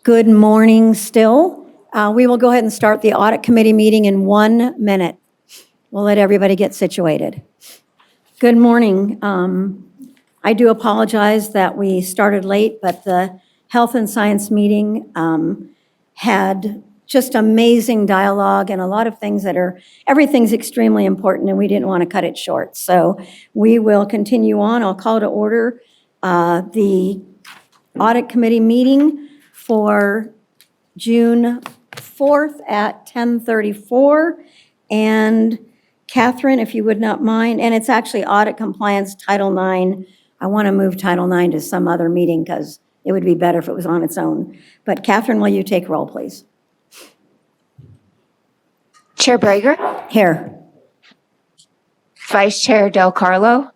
Good morning still. We will go ahead and start the audit committee meeting in 1 minute. We'll let everybody get situated. Good morning. I do apologize that we started late, but the health and science meeting had just amazing dialogue and a lot of things everything's extremely important and we didn't want to cut it short. So we will continue on. I'll call to order the audit committee meeting for June 4th at 10:34. And Catherine, if you would not mind, and it's actually audit compliance Title IX. I want to move Title IX to some other meeting because it would be better if it was on its own. But Catherine, will you take roll, please? Chair Brager, Here. Vice Chair Del Carlo,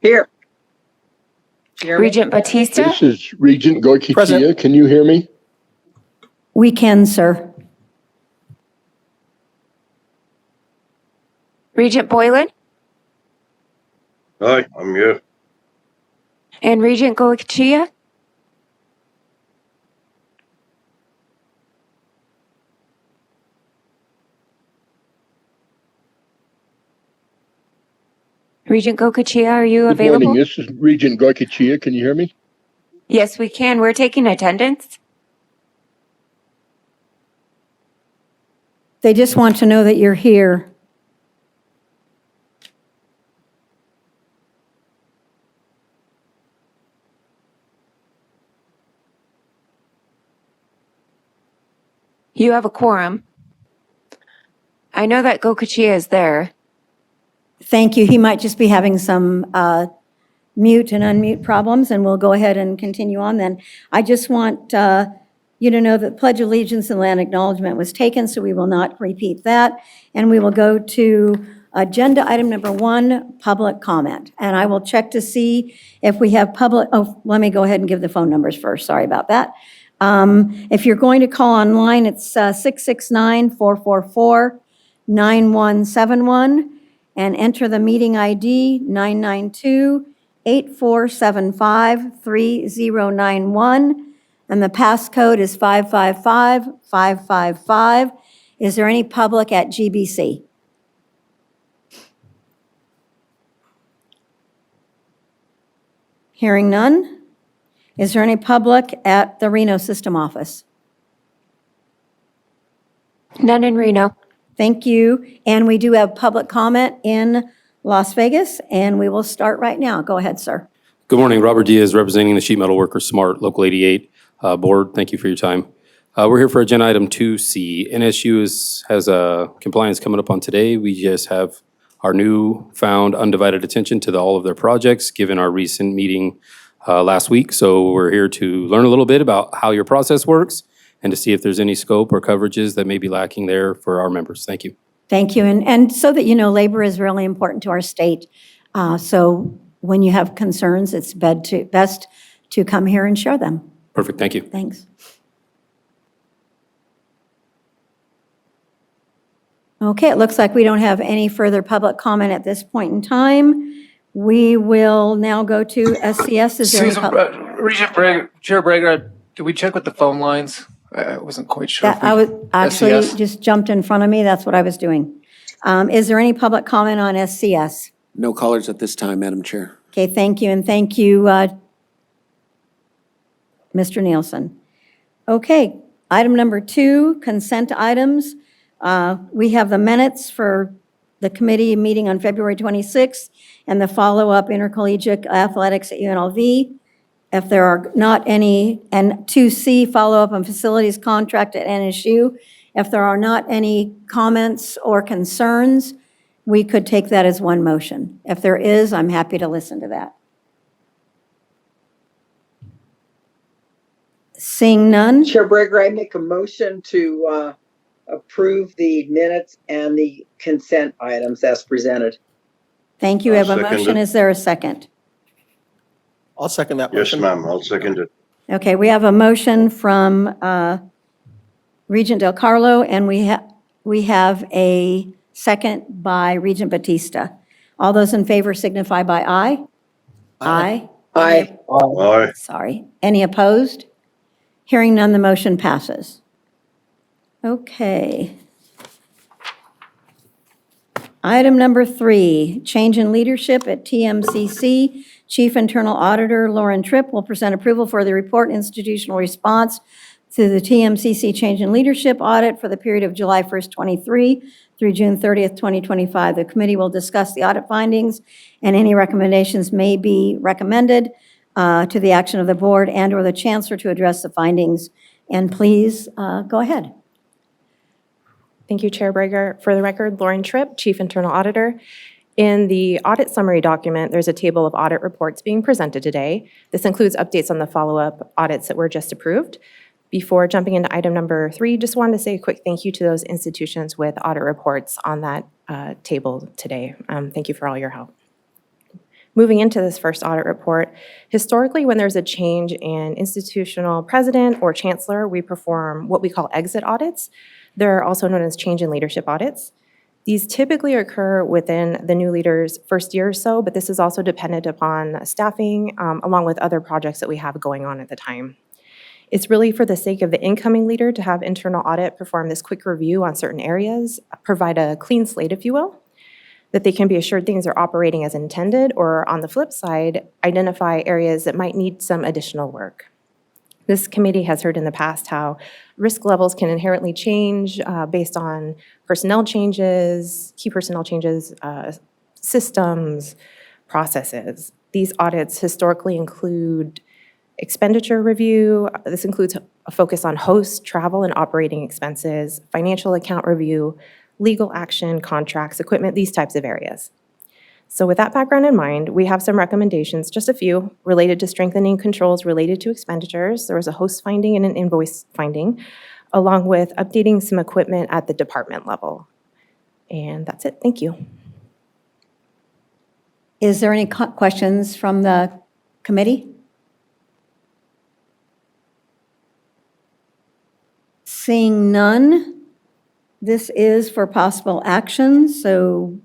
Here. Regent Batista, This is Regent Goicoechea. Present. Can you hear me? We can, sir. Regent Boylan, Hi, I'm here. and Regent Goicoechea. Regent Goicoechea, are you Good available? morning. This is Regent Goicoechea. Can you hear me? Yes, we can. We're taking attendance. They just want to know that you're here. You have a quorum. I know that Goicoechea is there. Thank you. He might just be having some mute and unmute problems, and we'll go ahead and continue on then. I just want you to know that Pledge of Allegiance and land acknowledgement was taken, so we will not repeat that. And we will go to agenda item number 1, public comment. And I will check to see if we have public, let me go ahead and give the phone numbers first. Sorry about that. If you're going to call online, it's 669-444-9171. And enter the meeting ID 992-8475-3091. And the passcode is 555555. Is there any public at GBC? Hearing none. Is there any public at the Reno System Office? None in Reno. Thank you. And we do have public comment in Las Vegas, and we will start right now. Go ahead, sir. Good morning, Robert Diaz, representing the Sheet Metal Workers Smart, Local 88 Board. Thank you for your time. We're here for agenda item 2C. NSU has a compliance coming up on today. We just have our new found undivided attention to all of their projects, given our recent meeting last week. So we're here to learn a little bit about how your process works and to see if there's any scope or coverages that may be lacking there for our members. Thank you. Thank you. And so that you know, labor is really important to our state. So when you have concerns, it's best to come here and share them. Perfect. Thank you. Thanks. Okay, it looks like we don't have any further public comment at this point in time. We will now go to SCS. Is there any Regent Brager, Chair Brager, did we check with the phone lines? I wasn't quite sure. I was actually SCS? just jumped in front of me. That's what I was doing. Is there any public comment on SCS? No callers at this time, Madam Chair. Okay, thank you, and thank you, Mr. Nielsen. Okay, item number 2, consent items. We have the minutes for the committee meeting on February 26th and the follow-up intercollegiate athletics at UNLV. If there are not any, and 2C, follow-up on facilities contract at NSHE. If there are not any comments or concerns, we could take that as one motion. If there is, I'm happy to listen to that. Seeing none, Chair Brager, I make a motion to approve the minutes and the consent items as presented. thank you. We have a I'll second motion. it. Is there a second? I'll second that Yes, ma'am, I'll second it. Okay, we have a motion from Regent Del Carlo, and we have a second by Regent Batista. All those in favor signify by aye. Aye. Aye. Aye. Sorry. Any opposed? Hearing none, the motion passes. Okay. Item number 3, change in leadership at TMCC. Chief Internal Auditor Lauren Tripp will present approval for the report and institutional response to the TMCC change in leadership audit for the period of July 1st, 23 through June 30th, 2025. The committee will discuss the audit findings, and any recommendations may be recommended to the action of the board and/or the chancellor to address the findings. And please go ahead. Thank you, Chair Brager. For the record, Lauren Tripp, Chief Internal Auditor. In the audit summary document, there's a table of audit reports being presented today. This includes updates on the follow-up audits that were just approved. Before jumping into item number 3, just wanted to say a quick thank you to those institutions with audit reports on that table today. Thank you for all your help. Moving into this first audit report, historically, when there's a change in institutional president or chancellor, we perform what we call exit audits. They're also known as change in leadership audits. These typically occur within the new leader's first year or so, but this is also dependent upon staffing, along with other projects that we have going on at the time. It's really for the sake of the incoming leader to have internal audit perform this quick review on certain areas, provide a clean slate, if you will, that they can be assured things are operating as intended, or on the flip side, identify areas that might need some additional work. This committee has heard in the past how risk levels can inherently change based on personnel changes, key personnel changes, systems, processes. These audits historically include expenditure review. This includes a focus on host, travel, and operating expenses, financial account review, legal action, contracts, equipment, these types of areas. So with that background in mind, we have some recommendations, just a few, related to strengthening controls related to expenditures. There was a host finding and an invoice finding, along with updating some equipment at the department level. And that's it. Thank you. Is there any questions from the committee? Seeing none, this is for possible action, so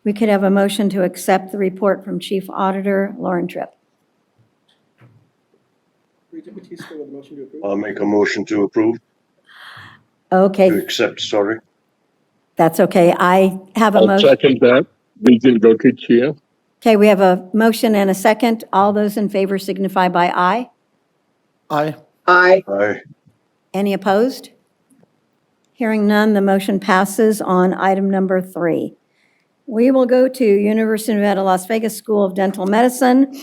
we could have a motion to accept the report from Chief Auditor Lauren Tripp. I'll make a motion to approve, to Okay, accept, sorry. that's okay. I have a I'll motion. second that. Regent Goicoechea. Okay, we have a motion and a second. All those in favor signify by aye. Aye. Aye. Aye. Any opposed? Hearing none, the motion passes on item number 3. We will go to University of Nevada, Las Vegas School of Dental Medicine.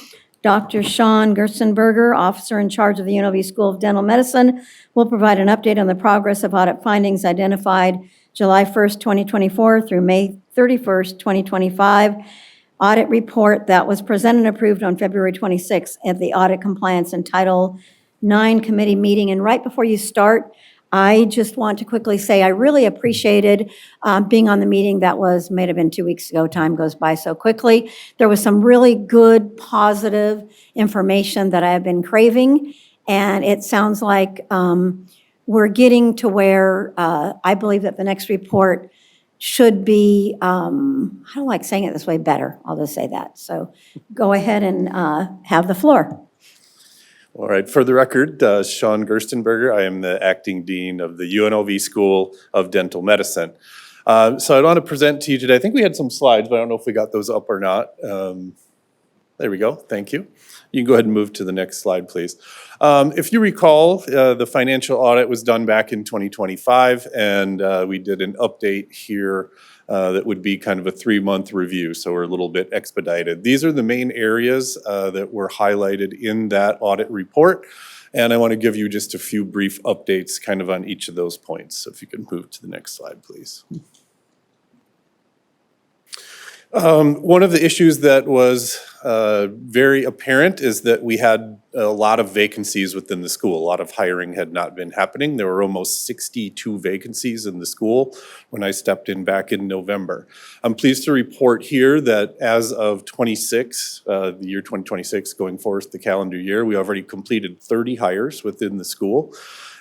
Dr. Sean Gerstenberger, officer in charge of the UNLV School of Dental Medicine, will provide an update on the progress of audit findings identified July 1st, 2024 through May 31st, 2025. Audit report that was presented and approved on February 26th at the Audit Compliance and Title IX Committee meeting. And right before you start, I just want to quickly say I really appreciated being on the meeting that may have been 2 weeks ago. Time goes by so quickly. There was some really good, positive information that I have been craving, and it sounds like we're getting to where I believe that the next report should be, I don't like saying it this way, better. I'll just say that. So go ahead and have the floor. All right, for the record, Sean Gerstenberger, I am the acting dean of the UNLV School of Dental Medicine. So I want to present to you today, I think we had some slides, but I don't know if we got those up or not. There we go, thank you. You can go ahead and move to the next slide, please. If you recall, the financial audit was done back in 2025, and we did an update here that would be kind of a 3-month review, so we're a little bit expedited. These are the main areas that were highlighted in that audit report, and I want to give you just a few brief updates kind of on each of those points. So if you could move to the next slide, please. One of the issues that was very apparent is that we had a lot of vacancies within the school. A lot of hiring had not been happening. There were almost 62 vacancies in the school when I stepped in back in November. I'm pleased to report here that as of the year 2026, going forward the calendar year, we already completed 30 hires within the school.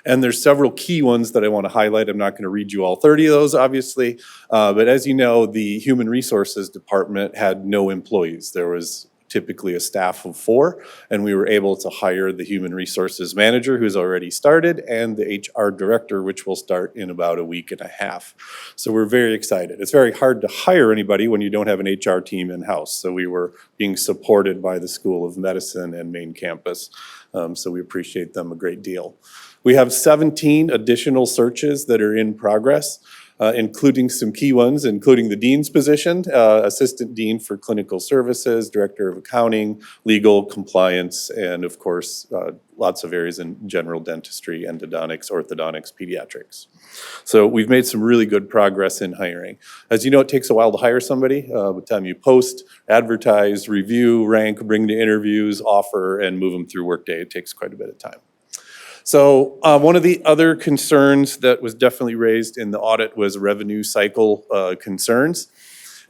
And there's several key ones that I want to highlight. I'm not going to read you all 30 of those, obviously. But as you know, the Human Resources Department had no employees. There was typically a staff of 4, and we were able to hire the human resources manager who's already started and the HR director, which will start in about a week and a half. So we're very excited. It's very hard to hire anybody when you don't have an HR team in-house. So we were being supported by the School of Medicine and main campus. So we appreciate them a great deal. We have 17 additional searches that are in progress, including some key ones, including the dean's position, assistant dean for clinical services, director of accounting, legal, compliance, and of course, lots of areas in general dentistry, endodontics, orthodontics, pediatrics. So we've made some really good progress in hiring. As you know, it takes a while to hire somebody. By the time you post, advertise, review, rank, bring to interviews, offer, and move them through Workday, it takes quite a bit of time. So one of the other concerns that was definitely raised in the audit was revenue cycle concerns.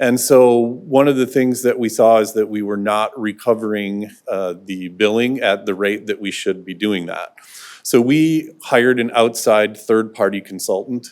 And so one of the things that we saw is that we were not recovering the billing at the rate that we should be doing that. So we hired an outside third-party consultant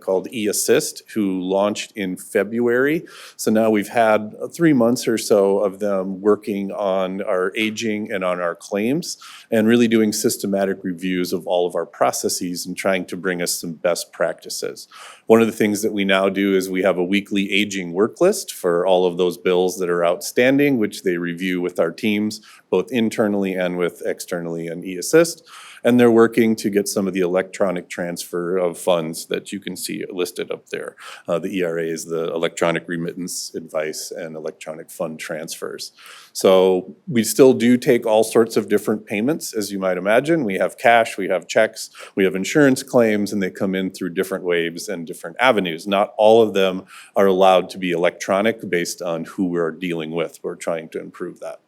called eAssist, who launched in February. So now we've had 3 months or so of them working on our aging and on our claims and really doing systematic reviews of all of our processes and trying to bring us some best practices. One of the things that we now do is we have a weekly aging work list for all of those bills that are outstanding, which they review with our teams, both internally and with externally and eAssist. And they're working to get some of the electronic transfer of funds that you can see listed up there. The ERA is the electronic remittance advice and electronic fund transfers. So we still do take all sorts of different payments, as you might imagine. We have cash, we have checks, we have insurance claims, and they come in through different waves and different avenues. Not all of them are allowed to be electronic based on who we're dealing with. We're trying to improve that.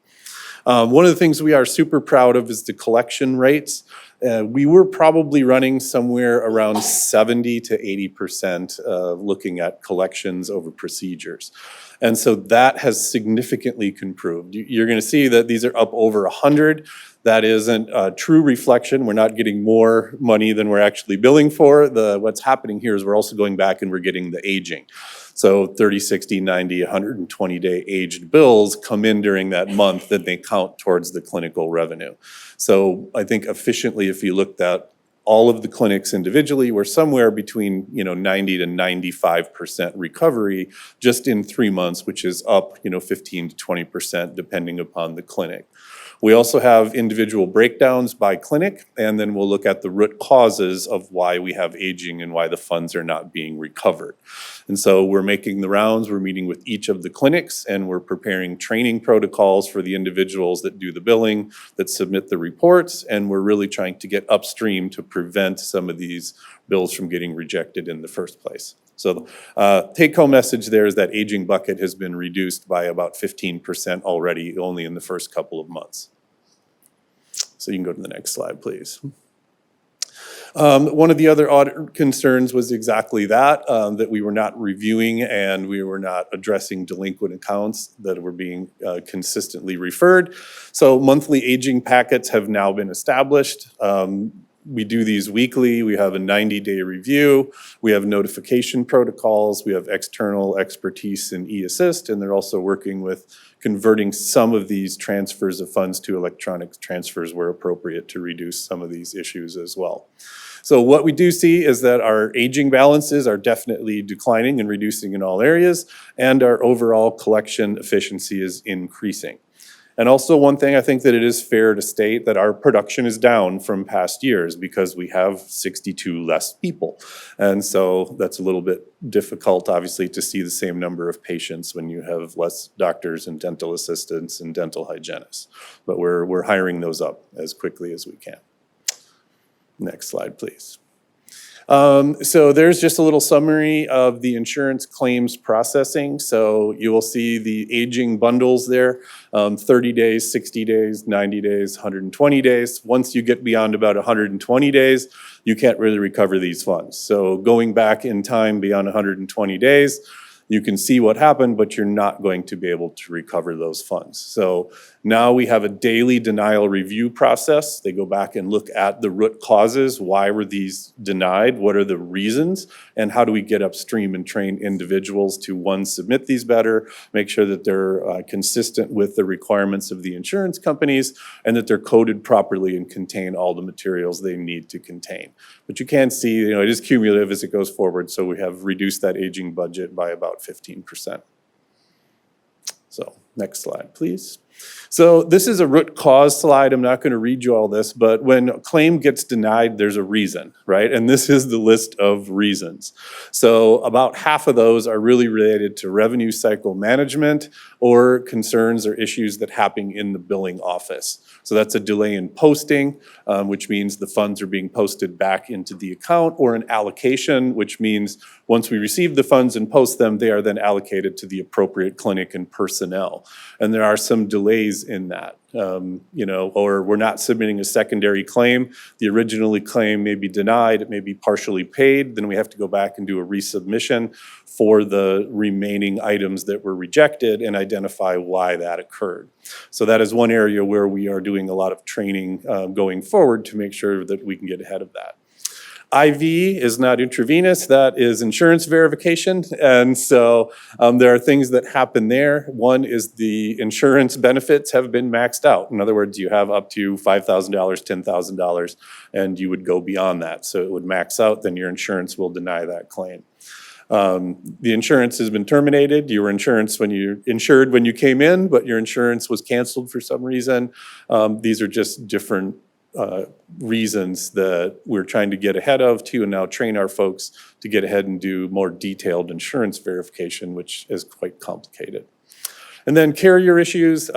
One of the things we are super proud of is the collection rates. We were probably running somewhere around 70 to 80% looking at collections over procedures. And so that has significantly improved. You're going to see that these are up over 100. That isn't a true reflection. We're not getting more money than we're actually billing for. What's happening here is we're also going back and we're getting the aging. So 30, 60, 90, 120-day aged bills come in during that month that they count towards the clinical revenue. So I think efficiently, if you looked at all of the clinics individually, we're somewhere between 90 to 95% recovery just in 3 months, which is up 15 to 20% depending upon the clinic. We also have individual breakdowns by clinic, and then we'll look at the root causes of why we have aging and why the funds are not being recovered. And so we're making the rounds, we're meeting with each of the clinics, and we're preparing training protocols for the individuals that do the billing, that submit the reports, and we're really trying to get upstream to prevent some of these bills from getting rejected in the first place. So take-home message there is that aging bucket has been reduced by about 15% already, only in the first couple of months. So you can go to the next slide, please. One of the other audit concerns was exactly that, that we were not reviewing and we were not addressing delinquent accounts that were being consistently referred. So monthly aging packets have now been established. We do these weekly. We have a 90-day review. We have notification protocols. We have external expertise in eAssist, and they're also working with converting some of these transfers of funds to electronic transfers where appropriate to reduce some of these issues as well. So what we do see is that our aging balances are definitely declining and reducing in all areas, and our overall collection efficiency is increasing. And also one thing I think that it is fair to state that our production is down from past years because we have 62 less people. And so that's a little bit difficult, obviously, to see the same number of patients when you have less doctors and dental assistants and dental hygienists. But we're hiring those up as quickly as we can. Next slide, please. So there's just a little summary of the insurance claims processing. So you will see the aging bundles there, 30 days, 60 days, 90 days, 120 days. Once you get beyond about 120 days, you can't really recover these funds. So going back in time beyond 120 days, You can see what happened, but you're not going to be able to recover those funds. So now we have a daily denial review process. They go back and look at the root causes. Why were these denied? What are the reasons? And how do we get upstream and train individuals to, one, submit these better, make sure that they're consistent with the requirements of the insurance companies, and that they're coded properly and contain all the materials they need to contain. But you can see, it is cumulative as it goes forward, so we have reduced that aging budget by about 15%. So next slide, please. So this is a root cause slide. I'm not going to read you all this, but when a claim gets denied, there's a reason, right? And this is the list of reasons. So about half of those are really related to revenue cycle management or concerns or issues that happen in the billing office. So that's a delay in posting, which means the funds are being posted back into the account, or an allocation, which means once we receive the funds and post them, they are then allocated to the appropriate clinic and personnel. And there are some delays in that, or we're not submitting a secondary claim. The originally claim may be denied, it may be partially paid, then we have to go back and do a resubmission for the remaining items that were rejected and identify why that occurred. So that is one area where we are doing a lot of training going forward to make sure that we can get ahead of that. IV is not intravenous, that is insurance verification. And so there are things that happen there. One is the insurance benefits have been maxed out. In other words, you have up to $5,000, $10,000, and you would go beyond that. So it would max out, then your insurance will deny that claim. The insurance has been terminated. You were insured when you came in, but your insurance was canceled for some reason. These are just different reasons that we're trying to get ahead of too, and now train our folks to get ahead and do more detailed insurance verification, which is quite complicated. And then carrier issues,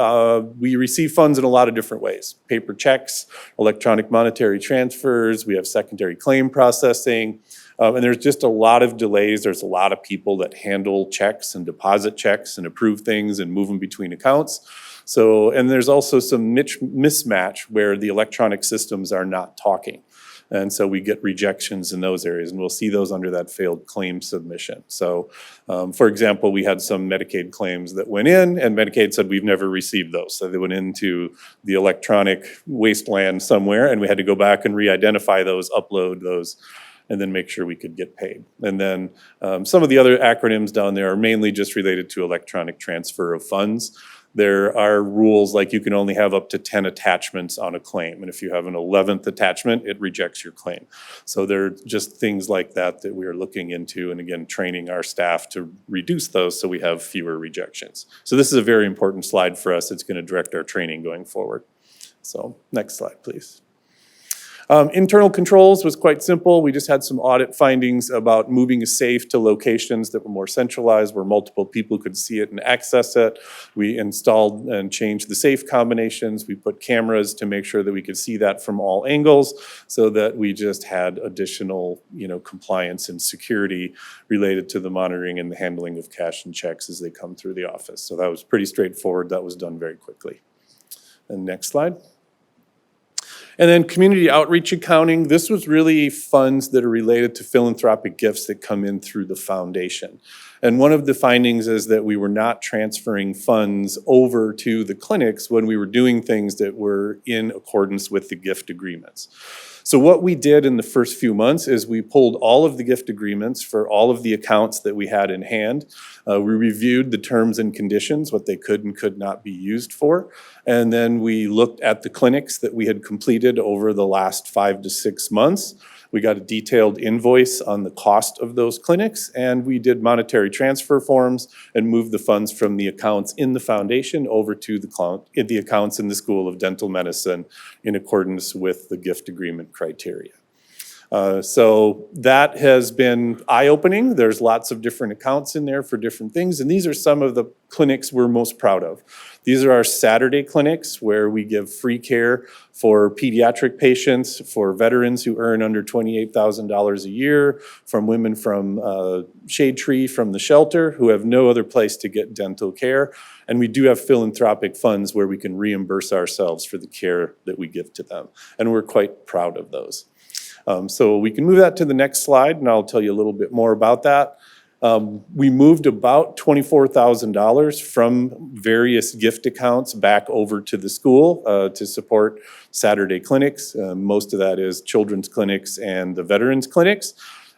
we receive funds in a lot of different ways. Paper checks, electronic monetary transfers, we have secondary claim processing, and there's just a lot of delays. There's a lot of people that handle checks and deposit checks and approve things and move them between accounts. So, and there's also some mismatch where the electronic systems are not talking. And so we get rejections in those areas, and we'll see those under that failed claim submission. So, for example, we had some Medicaid claims that went in, and Medicaid said we've never received those. So they went into the electronic wasteland somewhere, and we had to go back and re-identify those, upload those, and then make sure we could get paid. And then some of the other acronyms down there are mainly just related to electronic transfer of funds. There are rules like you can only have up to 10 attachments on a claim. And if you have an 11th attachment, it rejects your claim. So there are just things like that that we are looking into, and again, training our staff to reduce those so we have fewer rejections. So this is a very important slide for us. It's going to direct our training going forward. So next slide, please. Internal controls was quite simple. We just had some audit findings about moving a safe to locations that were more centralized, where multiple people could see it and access it. We installed and changed the safe combinations. We put cameras to make sure that we could see that from all angles, so that we just had additional, compliance and security related to the monitoring and the handling of cash and checks as they come through the office. So that was pretty straightforward. That was done very quickly. And next slide. And then community outreach accounting, this was really funds that are related to philanthropic gifts that come in through the foundation. And one of the findings is that we were not transferring funds over to the clinics when we were doing things that were in accordance with the gift agreements. So what we did in the first few months is we pulled all of the gift agreements for all of the accounts that we had in hand. We reviewed the terms and conditions, what they could and could not be used for. And then we looked at the clinics that we had completed over the last 5 to 6 months. We got a detailed invoice on the cost of those clinics, and we did monetary transfer forms and moved the funds from the accounts in the foundation over to the accounts in the School of Dental Medicine in accordance with the gift agreement criteria. So that has been eye-opening. There's lots of different accounts in there for different things, and these are some of the clinics we're most proud of. These are our Saturday clinics where we give free care for pediatric patients, for veterans who earn under $28,000 a year, from women from Shade Tree, from the shelter, who have no other place to get dental care. And we do have philanthropic funds where we can reimburse ourselves for the care that we give to them. And we're quite proud of those. So we can move that to the next slide, and I'll tell you a little bit more about that. We moved about $24,000 from various gift accounts back over to the school to support Saturday clinics. Most of that is children's clinics and the veterans clinics.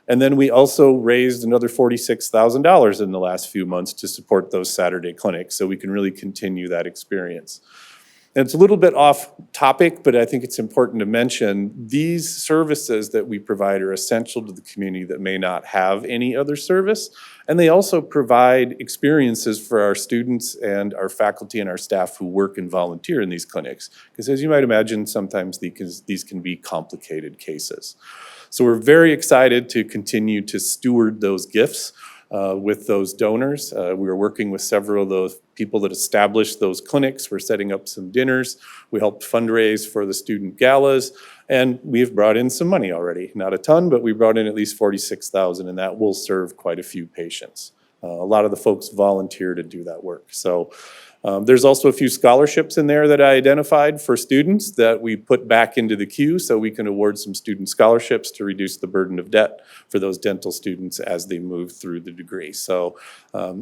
And then we also raised another $46,000 in the last few months to support those Saturday clinics, so we can really continue that experience. And it's a little bit off topic, but I think it's important to mention, these services that we provide are essential to the community that may not have any other service. And they also provide experiences for our students and our faculty and our staff who work and volunteer in these clinics. Because as you might imagine, sometimes these can be complicated cases. So we're very excited to continue to steward those gifts with those donors. We are working with several of those people that established those clinics. We're setting up some dinners. We helped fundraise for the student galas, and we've brought in some money already. Not a ton, but we brought in at least $46,000, and that will serve quite a few patients. A lot of the folks volunteer to do that work. So there's also a few scholarships in there that I identified for students that we put back into the queue so we can award some student scholarships to reduce the burden of debt for those dental students as they move through the degree. So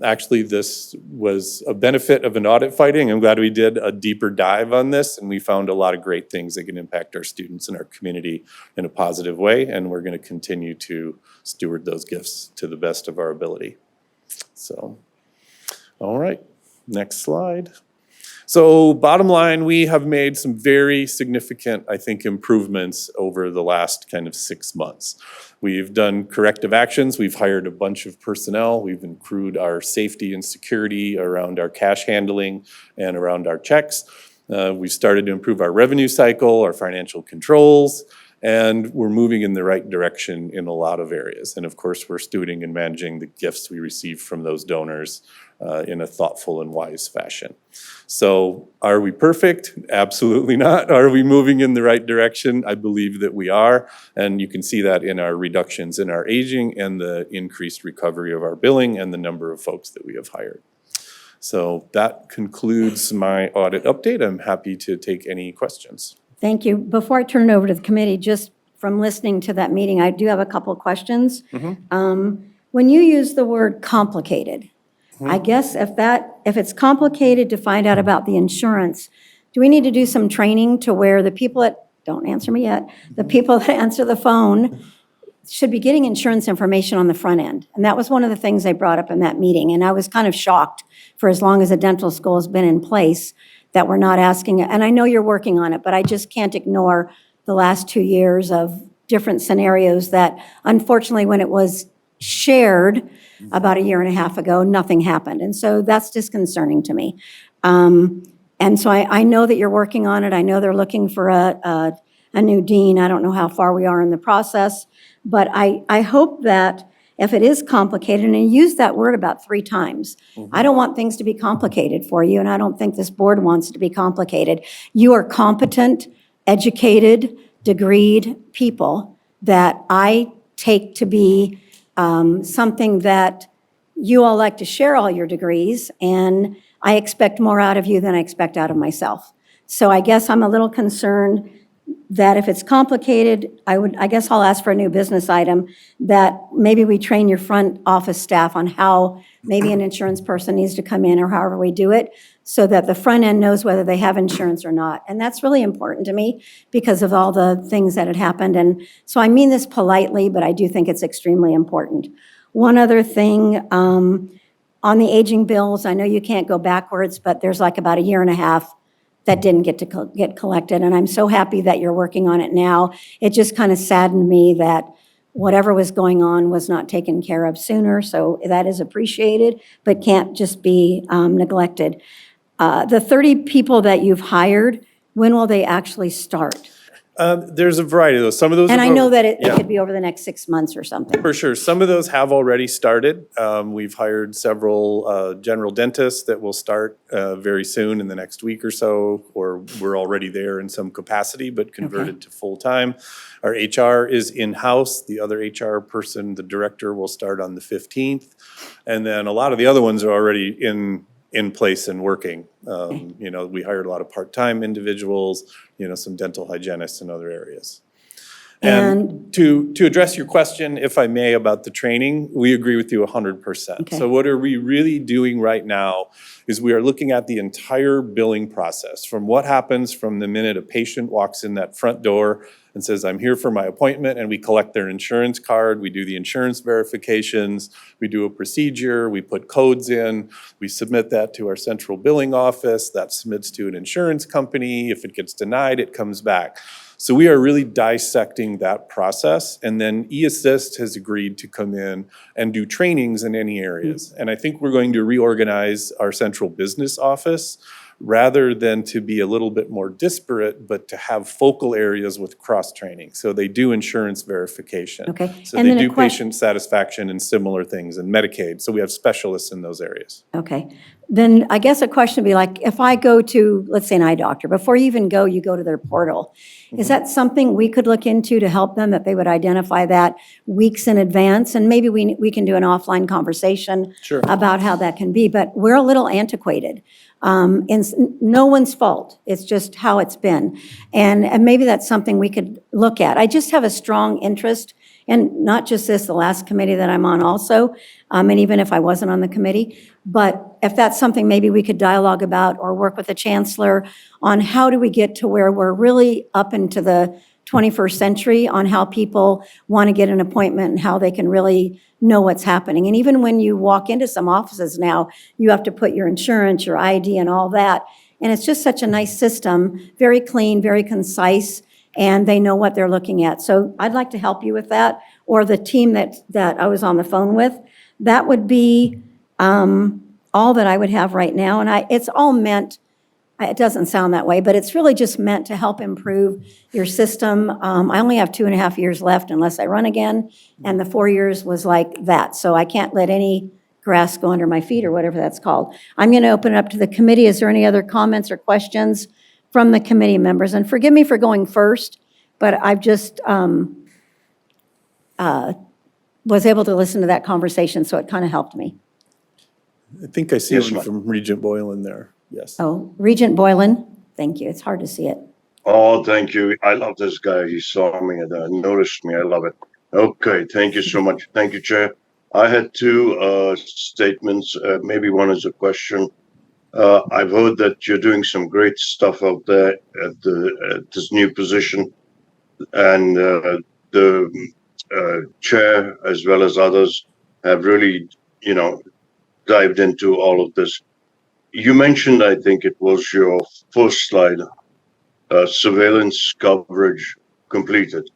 actually this was a benefit of an audit finding. I'm glad we did a deeper dive on this, and we found a lot of great things that can impact our students and our community in a positive way, and we're going to continue to steward those gifts to the best of our ability. So, all right. Next slide. So bottom line, we have made some very significant, I think, improvements over the last kind of 6 months. We've done corrective actions. We've hired a bunch of personnel. We've improved our safety and security around our cash handling and around our checks. We've started to improve our revenue cycle, our financial controls, and we're moving in the right direction in a lot of areas. And of course, we're stewarding and managing the gifts we receive from those donors in a thoughtful and wise fashion. So are we perfect? Absolutely not. Are we moving in the right direction? I believe that we are. And you can see that in our reductions in our aging and the increased recovery of our billing and the number of folks that we have hired. So that concludes my audit update. I'm happy to take any questions. Thank you. Before I turn it over to the committee, just from listening to that meeting, I do have a couple of questions. When you use the word complicated, I guess if it's complicated to find out about the insurance, do we need to do some training to where the people that, don't answer me yet, the people that answer the phone should be getting insurance information on the front end? And that was one of the things I brought up in that meeting. And I was kind of shocked for as long as the dental school has been in place that we're not asking, and I know you're working on it, but I just can't ignore the last 2 years of different scenarios that unfortunately when it was shared about 1.5 years ago, nothing happened. And so that's disconcerting to me. And so I know that you're working on it. I know they're looking for a new dean. I don't know how far we are in the process, but I hope that if it is complicated, and I used that word about 3 times, I don't want things to be complicated for you, and I don't think this board wants it to be complicated. You are competent, educated, degreed people that I take to be something that you all like to share all your degrees, and I expect more out of you than I expect out of myself. So I guess I'm a little concerned that if it's complicated, I guess I'll ask for a new business item, that maybe we train your front office staff on how maybe an insurance person needs to come in or however we do it, so that the front end knows whether they have insurance or not. And that's really important to me because of all the things that had happened. And so I mean this politely, but I do think it's extremely important. One other thing, on the aging bills, I know you can't go backwards, but there's like about 1.5 years that didn't get collected. And I'm so happy that you're working on it now. It just kind of saddened me that whatever was going on was not taken care of sooner. So that is appreciated, but can't just be neglected. The 30 people that you've hired, when will they actually start? There's a variety of those. Some of those. And I know that it yeah. could be over the next 6 months or something. For sure. Some of those have already started. We've hired several general dentists that will start very soon in the next week or so, or we're already there in some capacity, but converted to full-time. Our HR is in-house. The other HR person, the director, will start on the 15th. And then a lot of the other ones are already in place and working. You know, we hired a lot of part-time individuals, you know, some dental hygienists in other areas. And to address your question, if I may, about the training, we agree with you 100%. Okay. So what are we really doing right now is we are looking at the entire billing process, from what happens from the minute a patient walks in that front door and says, I'm here for my appointment, and we collect their insurance card, we do the insurance verifications, we do a procedure, we put codes in, we submit that to our central billing office, that submits to an insurance company. If it gets denied, it comes back. So we are really dissecting that process, and then eAssist has agreed to come in and do trainings in any areas. And I think we're going to reorganize our central business office rather than to be a little bit more disparate, but to have focal areas with cross-training. So they do insurance verification. Okay. So And they then a do patient satisfaction and similar things, and Medicaid. So we have specialists in those areas. Okay. Then I guess a question would be like, if I go to, let's say, an eye doctor, before you even go, you go to their portal. Is that something we could look into to help them, that they would identify that weeks in advance? And maybe we can do an offline conversation Sure. about how that can be, but we're a little antiquated. And no one's fault. It's just how it's been. And maybe that's something we could look at. I just have a strong interest, and not just this, the last committee that I'm on also, and even if I wasn't on the committee, but if that's something maybe we could dialogue about or work with the chancellor on how do we get to where we're really up into the 21st century on how people want to get an appointment and how they can really know what's happening. And even when you walk into some offices now, you have to put your insurance, your ID, and all that. And it's just such a nice system, very clean, very concise, and they know what they're looking at. So I'd like to help you with that, or the team that I was on the phone with. That would be all that I would have right now. And it's all meant, it doesn't sound that way, but it's really just meant to help improve your system. I only have 2.5 years left unless I run again, and the 4 years was like that. So I can't let any grass go under my feet or whatever that's called. I'm going to open it up to the committee. Is there any other comments or questions from the committee members? And forgive me for going first, but I've just was able to listen to that conversation, so it kind of helped me. I think I see Yes, one ma'am. from Regent Boylan there. Yes. Oh, Regent Boylan, thank you. It's hard to see it. Oh, thank you. I love this guy. He saw me and noticed me. I love it. Okay, thank you so much. Thank you, Chair. I had two statements. Maybe one is a question. I've heard that you're doing some great stuff out there at this new position, and the chair as well as others have really, dived into all of this. You mentioned, I think it was your first slide, surveillance coverage completed.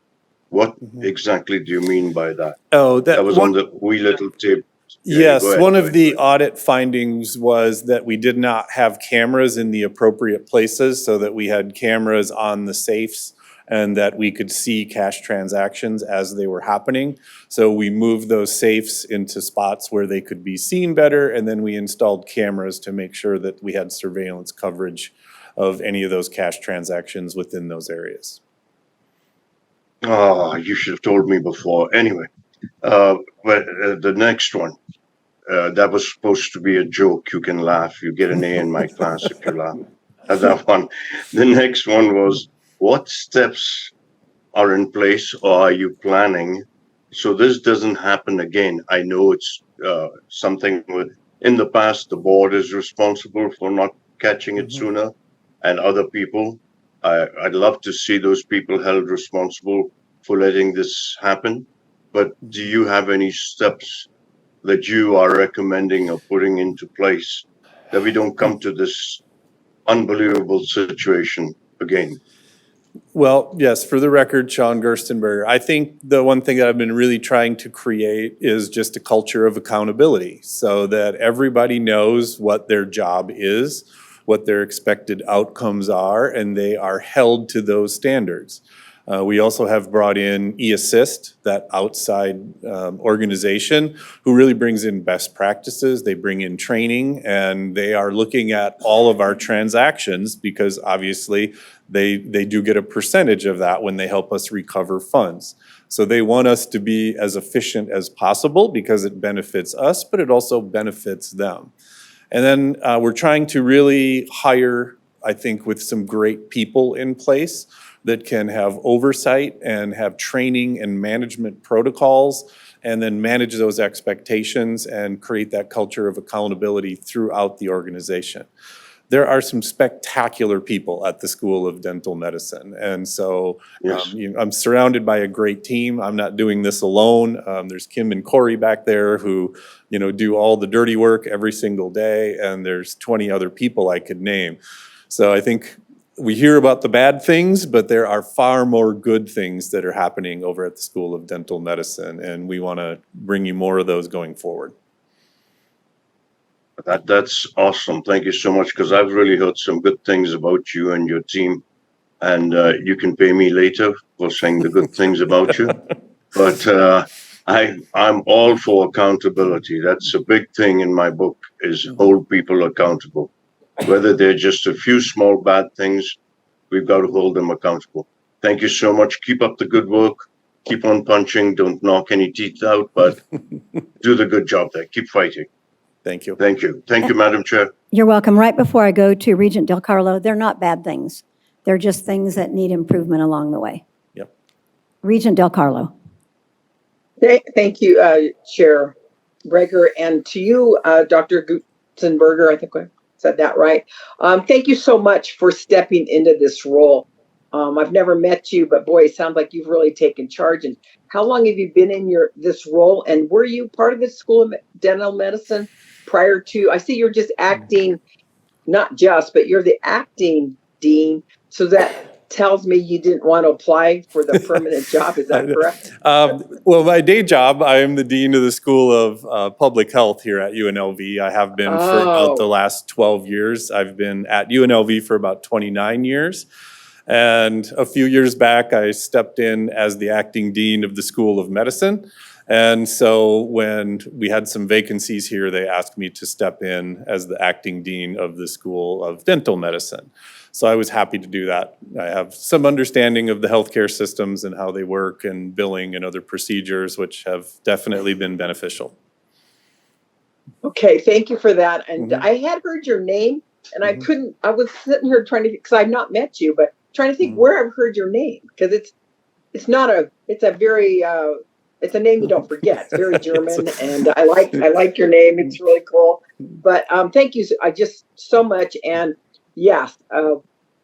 What exactly do you mean by that? Oh, That was on the wee little tape. Yeah, Yes, go ahead, one go of ahead, the go ahead. audit findings was that we did not have cameras in the appropriate places, so that we had cameras on the safes and that we could see cash transactions as they were happening. So we moved those safes into spots where they could be seen better, and then we installed cameras to make sure that we had surveillance coverage of any of those cash transactions within those areas. Oh, you should have told me before. Anyway, but the next one, that was supposed to be a joke. You can laugh. You get an A in my class if you laugh at that one. The next one was, what steps are in place or are you planning so this doesn't happen again? I know it's something with, in the past, the board is responsible for not catching it sooner, and other people. I'd love to see those people held responsible for letting this happen. But do you have any steps that you are recommending or putting into place that we don't come to this unbelievable situation again? Well, yes, for the record, Sean Gerstenberger, I think the one thing that I've been really trying to create is just a culture of accountability so that everybody knows what their job is, what their expected outcomes are, and they are held to those standards. We also have brought in eAssist, that outside organization, who really brings in best practices. They bring in training, and they are looking at all of our transactions because obviously they do get a percentage of that when they help us recover funds. So they want us to be as efficient as possible because it benefits us, but it also benefits them. And then we're trying to really hire I think with some great people in place that can have oversight and have training and management protocols, and then manage those expectations and create that culture of accountability throughout the organization. There are some spectacular people at the School of Dental Medicine. And so Yes. I'm surrounded by a great team. I'm not doing this alone. There's Kim and Corey back there who, do all the dirty work every single day. And there's 20 other people I could name. So I think we hear about the bad things, but there are far more good things that are happening over at the School of Dental Medicine. And we want to bring you more of those going forward. That's awesome. Thank you so much, because I've really heard some good things about you and your team. And you can pay me later for saying the good things about you. But I'm all for accountability. That's a big thing in my book, is hold people accountable. Whether they're just a few small bad things, we've got to hold them accountable. Thank you so much. Keep up the good work. Keep on punching. Don't knock any teeth out, but do the good job there. Keep fighting. Thank you. Thank you. Thank you, Madam Chair. You're welcome. Right before I go to Regent Del Carlo, they're not bad things. They're just things that need improvement along the way. Yep. Regent Del Carlo. Thank you, Chair Breger, and to you, Dr. Gutzenberger, I think I said that right. Thank you so much for stepping into this role. I've never met you, but boy, it sounds like you've really taken charge. And how long have you been in this role? And were you part of the School of Dental Medicine prior to? I see you're just acting, not just, but you're the acting dean. So that tells me you didn't want to apply for the permanent job. Is that correct? Well, my day job, I am the dean of the School of Public Health here at UNLV. I have been for about the last 12 years. I've been at UNLV for about 29 years. And a few years back, I stepped in as the acting dean of the School of Medicine. And so when we had some vacancies here, they asked me to step in as the acting dean of the School of Dental Medicine. So I was happy to do that. I have some understanding of the healthcare systems and how they work and billing and other procedures, which have definitely been beneficial. Okay, thank you for that. And I had heard your name, and I was sitting here trying to, because I've not met you, but trying to think where I've heard your name, because it's a name you don't forget. It's very German, and I like your name. It's really cool. But thank you so much. And yes,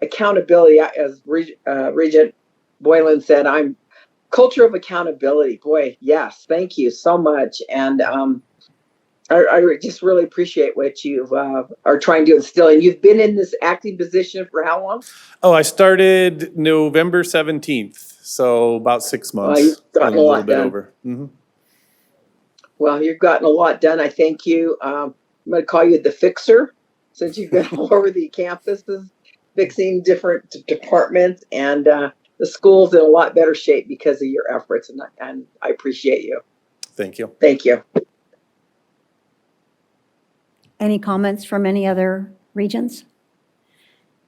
accountability, as Regent Boylan said, I'm culture of accountability. Boy, yes, thank you so much. And I just really appreciate what you are trying to instill. And you've been in this acting position for how long? Oh, I started November 17th, so about 6 months. You've gotten a lot done. Over. Mm-hmm. Well, you've gotten a lot done. I thank you. I'm going to call you the fixer, since you've been all over the campuses, fixing different departments, and the school's in a lot better shape because of your efforts, and I appreciate you. Thank you. Thank you. Any comments from any other regions?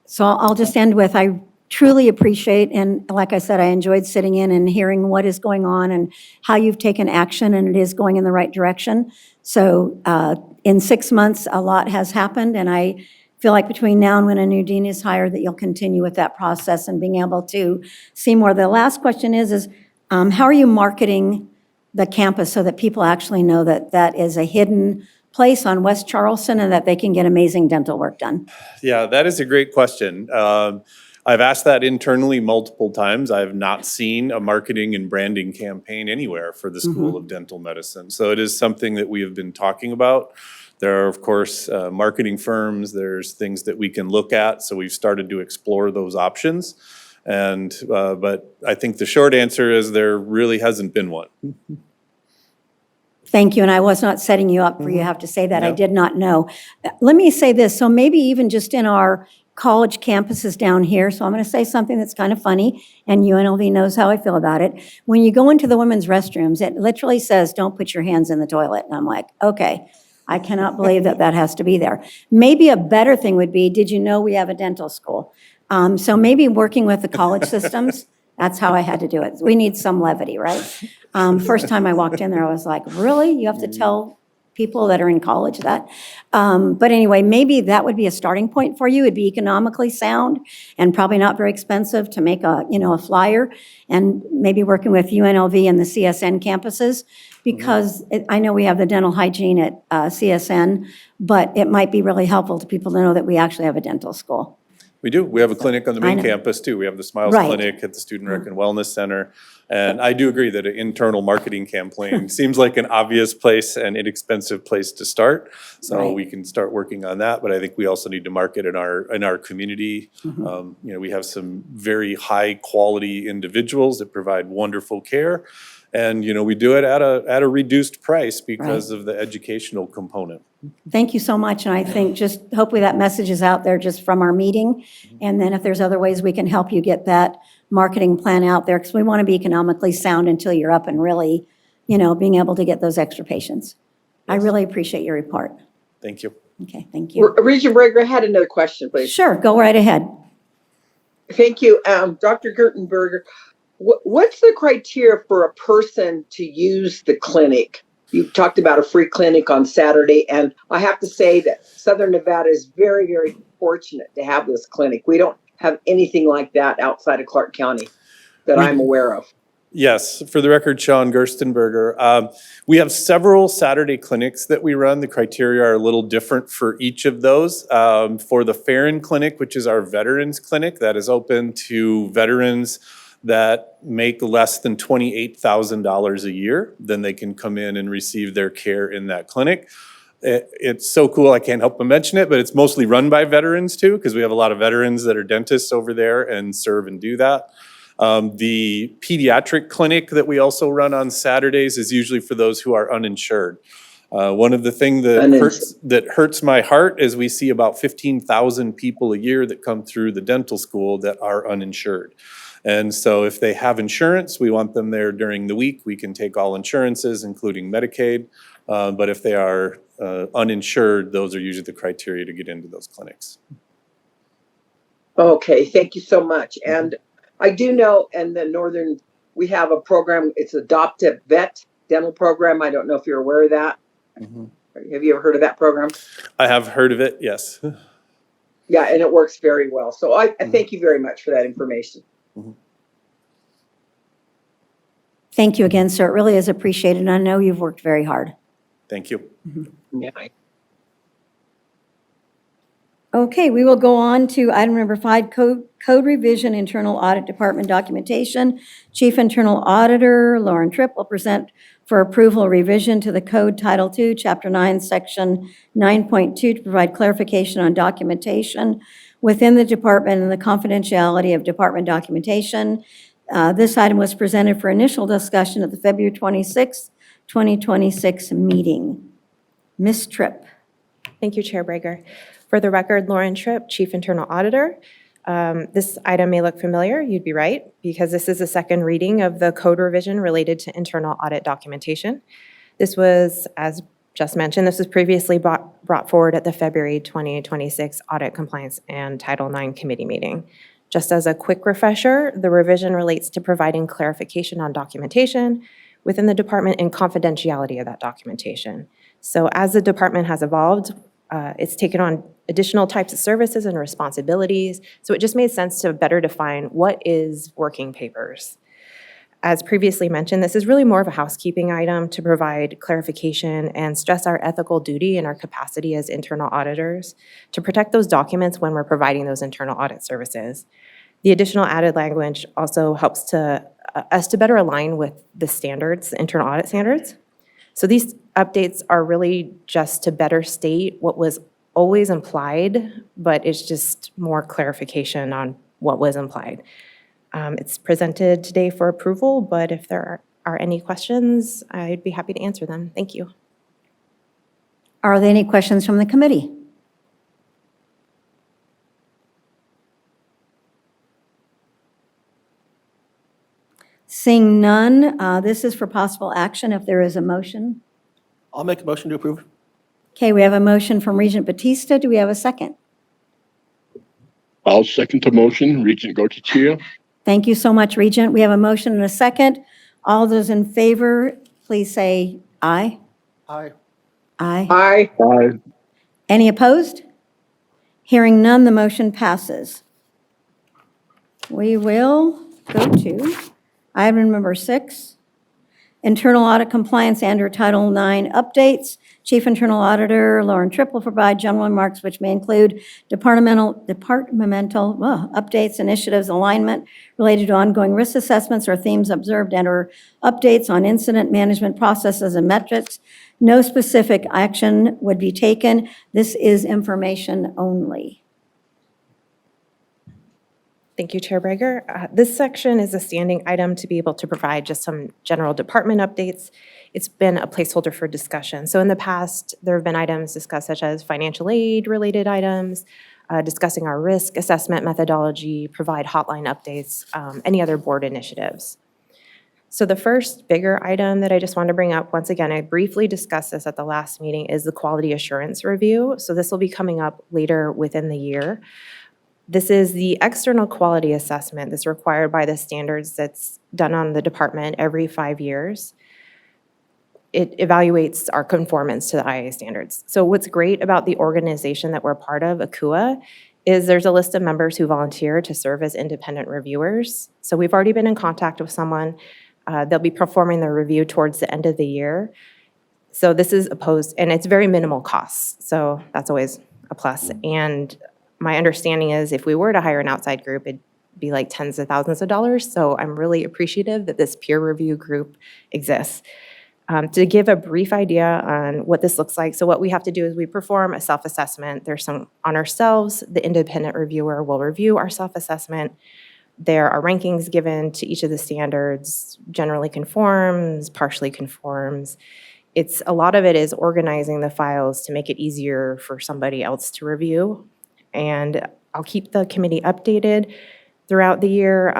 So I'll just end with, I truly appreciate, and like I said, I enjoyed sitting in and hearing what is going on and how you've taken action, and it is going in the right direction. So in 6 months, a lot has happened, and I feel like between now and when a new dean is hired, that you'll continue with that process and being able to see more. The last question is how are you marketing the campus so that people actually know that that is a hidden place on West Charleston and that they can get amazing dental work done? Yeah, that is a great question. I've asked that internally multiple times. I have not seen a marketing and branding campaign anywhere for the School of Dental Medicine. So it is something that we have been talking about. There are, of course, marketing firms. There's things that we can look at. So we've started to explore those options. And but I think the short answer is there really hasn't been one. Thank you, and I was not setting you up for you have to say that. I did not know. Let me say this, so maybe even just in our college campuses down here, so I'm going to say something that's kind of funny, and UNLV knows how I feel about it. When you go into the women's restrooms, it literally says, "Don't put your hands in the toilet," and I'm like, okay, I cannot believe that has to be there. Maybe a better thing would be, did you know we have a dental school? So maybe working with the college systems, that's how I had to do it. We need some levity, right? First time I walked in there, I was like, really? You have to tell people that are in college that. But anyway, maybe that would be a starting point for you. It'd be economically sound and probably not very expensive to make a flyer, and maybe working with UNLV and the CSN campuses, because I know we have the dental hygiene at CSN, but it might be really helpful to people to know that we actually have a dental school. We do. We have a clinic on the main know. campus too. We have the Smiles Right. Clinic at the Student Rec and Wellness Center. And I do agree that an internal marketing campaign seems like an obvious place and inexpensive place to start. So Right. we can start working on that, but I think we also need to market in our community. We have some very high quality individuals that provide wonderful care. And, we do it at a reduced price because of the educational component. Thank you so much, and I think just hopefully that message is out there just from our meeting. And then if there's other ways we can help you get that marketing plan out there, because we want to be economically sound until you're up and really, being able to get those extra patients. I really appreciate your report. Thank you. Okay, thank you. Regent Breger, I had another question, please. Sure, go right ahead. Thank you. Dr. Gertenberger, what's the criteria for a person to use the clinic? You talked about a free clinic on Saturday, and I have to say that Southern Nevada is very, very fortunate to have this clinic. We don't have anything like that outside of Clark County that I'm aware of. Yes, for the record, Sean Gerstenberger. We have several Saturday clinics that we run. The criteria are a little different for each of those. For the Farron Clinic, which is our veterans clinic, that is open to veterans that make less than $28,000 a year, then they can come in and receive their care in that clinic. It's so cool, I can't help but mention it, but it's mostly run by veterans too, because we have a lot of veterans that are dentists over there and serve and do that. The pediatric clinic that we also run on Saturdays is usually for those who are uninsured. One of the things that hurts my heart is we see about 15,000 people a year that come through the dental school that are uninsured. And so if they have insurance, we want them there during the week. We can take all insurances, including Medicaid. But if they are uninsured, those are usually the criteria to get into those clinics. Okay, thank you so much. And I do know in the Northern, we have a program, it's Adoptive Vet Dental Program. I don't know if you're aware of that. Have you ever heard of that program? I have heard of it, yes. Yeah, and it works very well. So I thank you very much for that information. Thank you again, sir. It really is appreciated, and I know you've worked very hard. Thank you. Yeah. Okay, we will go on to item number 5, code revision, internal audit department documentation. Chief Internal Auditor Lauren Tripp will present for approval revision to the code Title II, Chapter 9, Section 9.2 to provide clarification on documentation within the department and the confidentiality of department documentation. This item was presented for initial discussion at the February 26, 2026 meeting. Ms. Tripp. Thank you, Chair Breger. For the record, Lauren Tripp, Chief Internal Auditor. This item may look familiar, you'd be right, because this is a second reading of the code revision related to internal audit documentation. This was, as just mentioned, this was previously brought forward at the February 2026 Audit Compliance and Title IX Committee meeting. Just as a quick refresher, the revision relates to providing clarification on documentation within the department and confidentiality of that documentation. So as the department has evolved, it's taken on additional types of services and responsibilities. So it just made sense to better define what is working papers. As previously mentioned, this is really more of a housekeeping item to provide clarification and stress our ethical duty and our capacity as internal auditors to protect those documents when we're providing those internal audit services. The additional added language also helps us to better align with the standards, the internal audit standards. So these updates are really just to better state what was always implied, but it's just more clarification on what was implied. It's presented today for approval, but if there are any questions, I'd be happy to answer them. Thank you. Are there any questions from the committee? Seeing none, this is for possible action if there is a motion. I'll make a motion to approve. Okay, we have a motion from Regent Batista. Do we have a second? I'll second the motion. Regent Gotichia. Thank you so much, Regent. We have a motion and a second. All those in favor, please say aye. Aye. Aye. Aye. Aye. Any opposed? Hearing none, the motion passes. We will go to item number 6, Internal Audit Compliance and/or Title IX updates. Chief Internal Auditor Lauren Tripp will provide general remarks which may include departmental updates, initiatives, alignment related to ongoing risk assessments or themes observed and/or updates on incident management processes and metrics. No specific action would be taken. This is information only. Thank you, Chair Breger. This section is a standing item to be able to provide just some general department updates. It's been a placeholder for discussion. So in the past, there have been items discussed such as financial aid related items, discussing our risk assessment methodology, provide hotline updates, any other board initiatives. So the first bigger item that I just wanted to bring up, once again, I briefly discussed this at the last meeting, is the quality assurance review. So this will be coming up later within the year. This is the external quality assessment that's required by the standards that's done on the department every 5 years. It evaluates our conformance to the IA standards. So what's great about the organization that we're part of, ACUA, is there's a list of members who volunteer to serve as independent reviewers. So we've already been in contact with someone. They'll be performing the review towards the end of the year. So this is opposed, and it's very minimal costs. So that's always a plus. And my understanding is if we were to hire an outside group, it'd be like tens of thousands of dollars. So I'm really appreciative that this peer review group exists. To give a brief idea on what this looks like, so what we have to do is we perform a self-assessment. There's some on ourselves. The independent reviewer will review our self-assessment. There are rankings given to each of the standards, generally conforms, partially conforms. A lot of it is organizing the files to make it easier for somebody else to review. And I'll keep the committee updated throughout the year.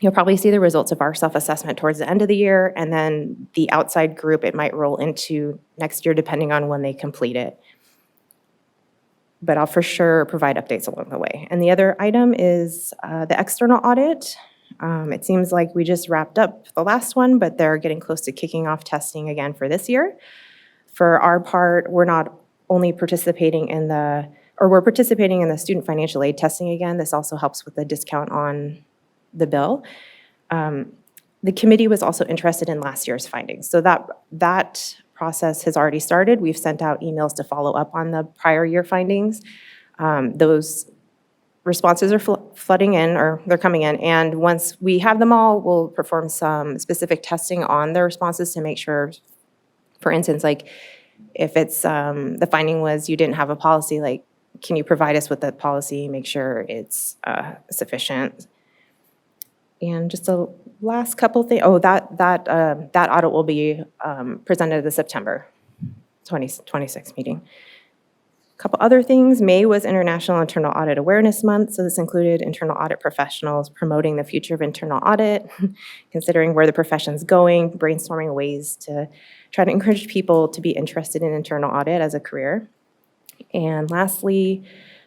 You'll probably see the results of our self-assessment towards the end of the year, and then the outside group, it might roll into next year depending on when they complete it. But I'll for sure provide updates along the way. And the other item is the external audit. It seems like we just wrapped up the last one, but they're getting close to kicking off testing again for this year. For our part, we're not only participating in we're participating in the student financial aid testing again. This also helps with the discount on the bill. The committee was also interested in last year's findings. So that process has already started. We've sent out emails to follow up on the prior year findings. Those responses are flooding in, or they're coming in. And once we have them all, we'll perform some specific testing on the responses to make sure, for instance, like if it's the finding was you didn't have a policy, like can you provide us with that policy, make sure it's sufficient. And just the last couple things, that audit will be presented at the September 26th meeting. A couple other things. May was International Internal Audit Awareness Month, so this included internal audit professionals promoting the future of internal audit, considering where the profession's going, brainstorming ways to try to encourage people to be interested in internal audit as a career. And lastly,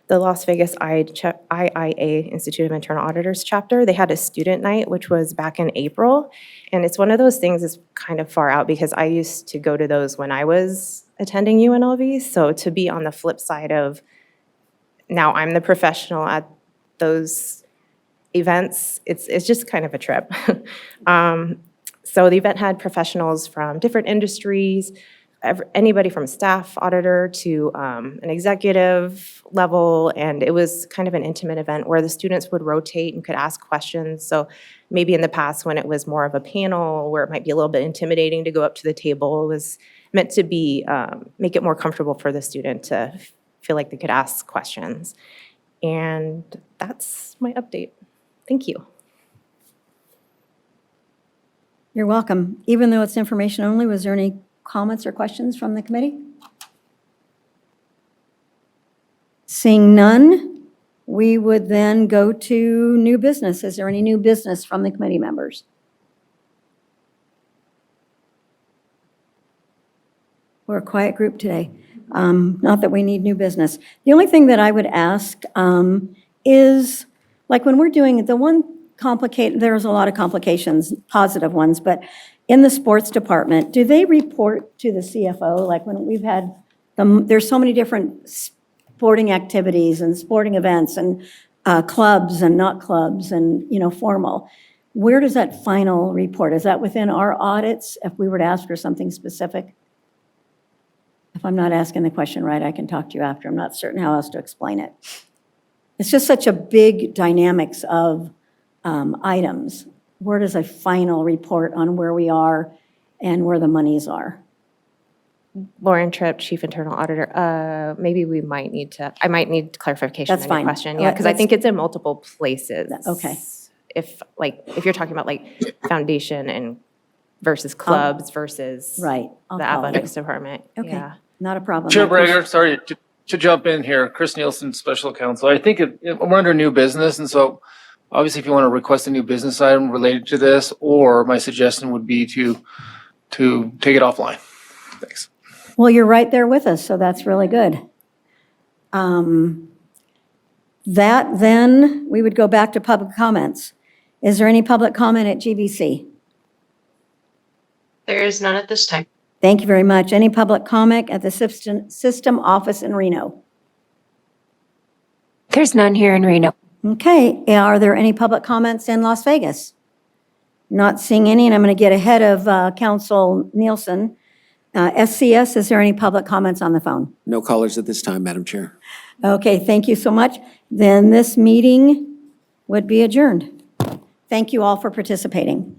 the Las Vegas IIA, Institute of Internal Auditors chapter, they had a student night, which was back in April. And it's one of those things that's kind of far out because I used to go to those when I was attending UNLV. So to be on the flip side of now I'm the professional at those events, it's just kind of a trip. So the event had professionals from different industries, anybody from staff auditor to an executive level, and it was kind of an intimate event where the students would rotate and could ask questions. So maybe in the past when it was more of a panel where it might be a little bit intimidating to go up to the table, it was meant to be make it more comfortable for the student to feel like they could ask questions. And that's my update. Thank you. You're welcome. Even though it's information only, was there any comments or questions from the committee? Seeing none, we would then go to new business. Is there any new business from the committee members? We're a quiet group today. Not that we need new business. The only thing that I would ask is, like when we're doing the one complicated, there's a lot of complications, positive ones, but in the sports department, do they report to the CFO? Like when we've had, there's so many different sporting activities and sporting events and clubs and not clubs and, formal. Where does that final report? Is that within our audits if we were to ask for something specific? If I'm not asking the question right, I can talk to you after. I'm not certain how else to explain it. It's just such a big dynamics of items. Where does a final report on where we are and where the monies are? Lauren Tripp, Chief Internal Auditor. Maybe we might need to, I might need clarification That's on fine. your question. Yeah, because I think it's in multiple places. Okay. If you're talking about like foundation and versus clubs versus Right. I'll the call it. athletics department. Okay, Yeah. not a problem. Chair I appreciate- Brager, sorry to jump in here. Chris Nielsen, Special Counsel. I think we're under new business, and so obviously if you want to request a new business item related to this, or my suggestion would be to take it offline. Thanks. Well, you're right there with us, so that's really good. That then, we would go back to public comments. Is there any public comment at GBC? There is none at this time. Thank you very much. Any public comment at the system office in Reno? There's none here in Reno. Okay, are there any public comments in Las Vegas? Not seeing any, and I'm going to get ahead of Council Nielsen. SCS, is there any public comments on the phone? No callers at this time, Madam Chair. Okay, thank you so much. Then this meeting would be adjourned. Thank you all for participating.